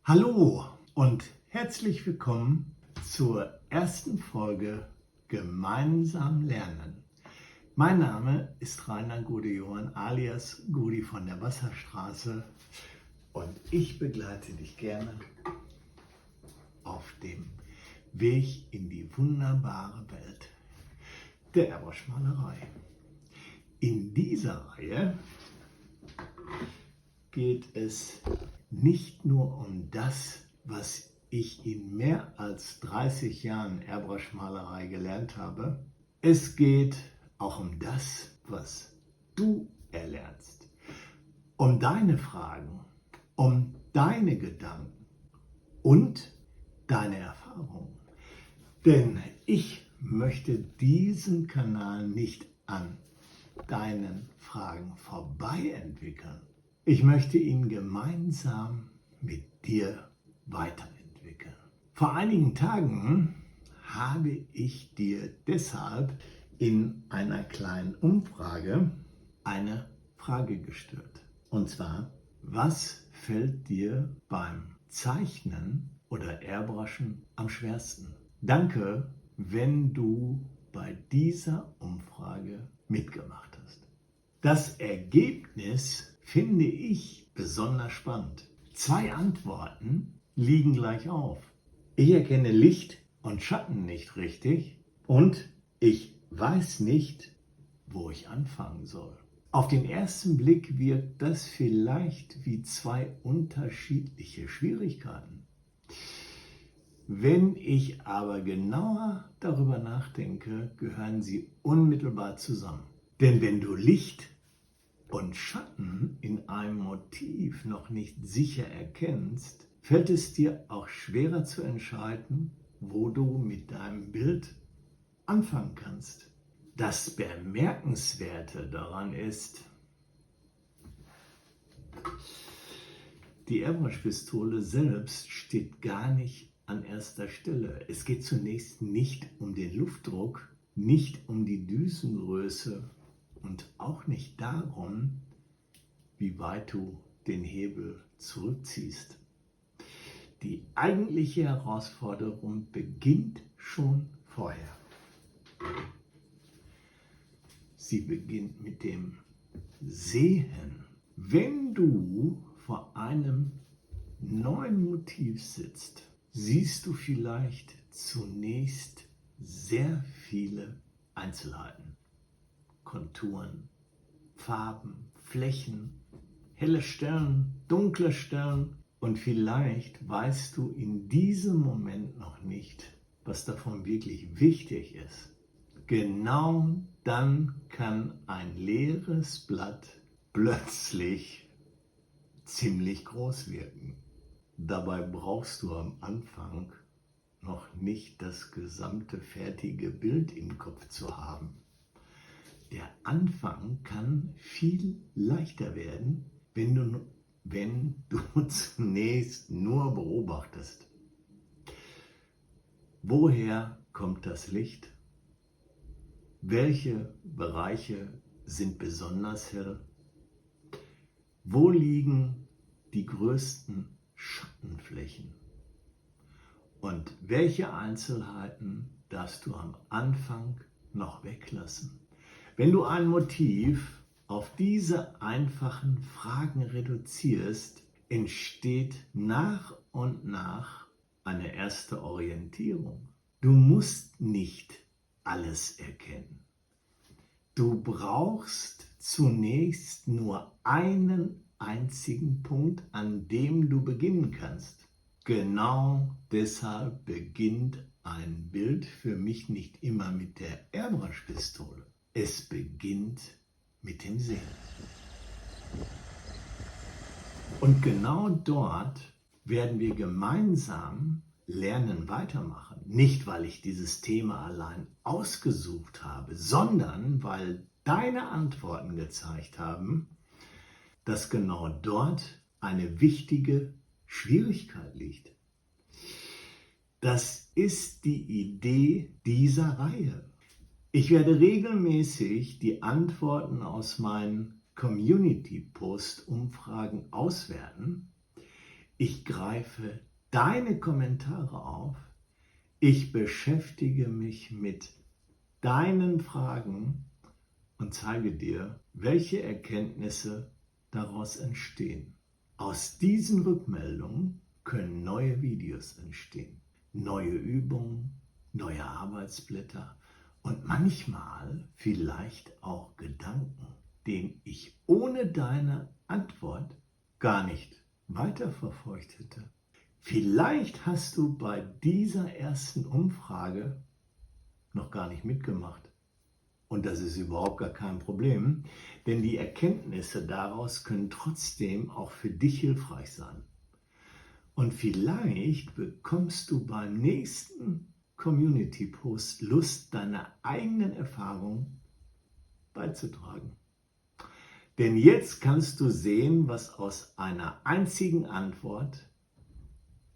Hallo und herzlich willkommen zur ersten Folge Gemeinsam lernen. Mein Name ist Rainer Gude-Johann alias Gudi von der Wasserstraße und ich begleite dich gerne auf dem Weg in die wunderbare Welt der Airbrush-Malerei. In dieser Reihe geht es nicht nur um das, was ich in mehr als 30 Jahren Airbrush-Malerei gelernt habe. Es geht auch um das, was du erlernst. Um deine Fragen, um deine Gedanken und deine Erfahrungen. Denn ich möchte diesen Kanal nicht an deinen Fragen vorbei entwickeln. Ich möchte ihn gemeinsam mit dir weiterentwickeln. Vor einigen Tagen habe ich dir deshalb in einer kleinen Umfrage eine Frage gestellt. Und zwar, was fällt dir beim Zeichnen oder Airbrushen am schwersten? Danke, wenn du bei dieser Umfrage mitgemacht hast. Das Ergebnis finde ich besonders spannend. 2 Antworten liegen gleich auf. Ich erkenne Licht und Schatten nicht richtig und ich weiß nicht, wo ich anfangen soll. Auf den ersten Blick wirkt das vielleicht wie 2 unterschiedliche Schwierigkeiten. Wenn ich aber genauer darüber nachdenke, gehören sie unmittelbar zusammen. Denn wenn du Licht und Schatten in einem Motiv noch nicht sicher erkennst, fällt es dir auch schwerer zu entscheiden, wo du mit deinem Bild anfangen kannst. Das Bemerkenswerte daran ist, die Airbrush-Pistole selbst steht gar nicht an erster Stelle. Es geht zunächst nicht um den Luftdruck, nicht um die Düsengröße und auch nicht darum, wie weit du den Hebel zurückziehst. Die eigentliche Herausforderung beginnt schon vorher. Sie beginnt mit dem Sehen. Wenn du vor einem neuen Motiv sitzt, siehst du vielleicht zunächst sehr viele Einzelheiten. Konturen, Farben, Flächen, helle Stellen, dunkle Stellen und vielleicht weißt du in diesem Moment noch nicht, was davon wirklich wichtig ist. Genau dann kann ein leeres Blatt plötzlich ziemlich groß wirken. Dabei brauchst du am Anfang noch nicht das gesamte fertige Bild im Kopf zu haben. Der Anfang kann viel leichter werden, wenn du zunächst nur beobachtest. Woher kommt das Licht? Welche Bereiche sind besonders hell? Wo liegen die größten Schattenflächen? Und welche Einzelheiten darfst du am Anfang noch weglassen? Wenn du ein Motiv auf diese einfachen Fragen reduzierst, entsteht nach und nach eine erste Orientierung. Du musst nicht alles erkennen. Du brauchst zunächst nur einen einzigen Punkt, an dem du beginnen kannst. Genau deshalb beginnt ein Bild für mich nicht immer mit der Airbrush-Pistole. Es beginnt mit dem Sehen. Und genau dort werden wir gemeinsam lernen weitermachen. Nicht, weil ich dieses Thema allein ausgesucht habe, sondern weil deine Antworten gezeigt haben, dass genau dort eine wichtige Schwierigkeit liegt. Das ist die Idee dieser Reihe. Ich werde regelmäßig die Antworten aus meinen Community-Post-Umfragen auswerten, Ich greife deine Kommentare auf. Ich beschäftige mich mit deinen Fragen und zeige dir, welche Erkenntnisse daraus entstehen. Aus diesen Rückmeldungen können neue Videos entstehen, neue Übungen, neue Arbeitsblätter und manchmal vielleicht auch Gedanken, den ich ohne deine Antwort gar nicht weiterverfolgt hätte. Vielleicht hast du bei dieser ersten Umfrage noch gar nicht mitgemacht. Und das ist überhaupt gar kein Problem, denn die Erkenntnisse daraus können trotzdem auch für dich hilfreich sein. Und vielleicht bekommst du beim nächsten Community-Post Lust, deine eigenen Erfahrungen beizutragen. Denn jetzt kannst du sehen, was aus einer einzigen Antwort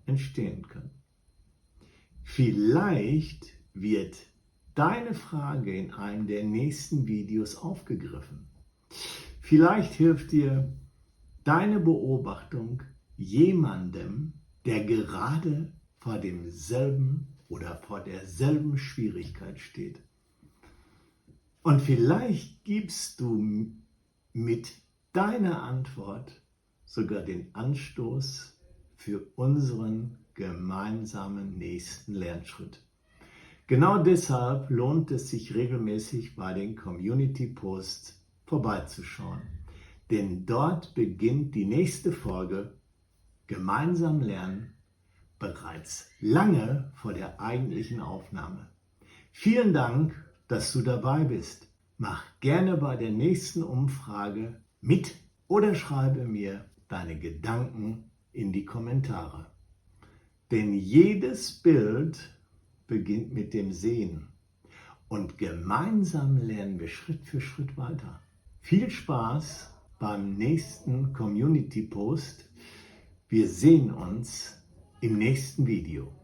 entstehen kann. Vielleicht wird deine Frage in einem der nächsten Videos aufgegriffen. Vielleicht hilft dir deine Beobachtung jemandem, der gerade vor demselben oder vor derselben Schwierigkeit steht. Und vielleicht gibst du mit deiner Antwort sogar den Anstoß für unseren gemeinsamen nächsten Lernschritt. Genau deshalb lohnt es sich regelmäßig bei den Community Posts vorbeizuschauen. Denn dort beginnt die nächste Folge Gemeinsam lernen bereits lange vor der eigentlichen Aufnahme. Vielen Dank, dass du dabei bist. Mach gerne bei der nächsten Umfrage mit oder schreibe mir deine Gedanken in die Kommentare. Denn jedes Bild beginnt mit dem Sehen und gemeinsam lernen wir Schritt für Schritt weiter. Viel Spaß beim nächsten Community Post. Wir sehen uns im nächsten Video.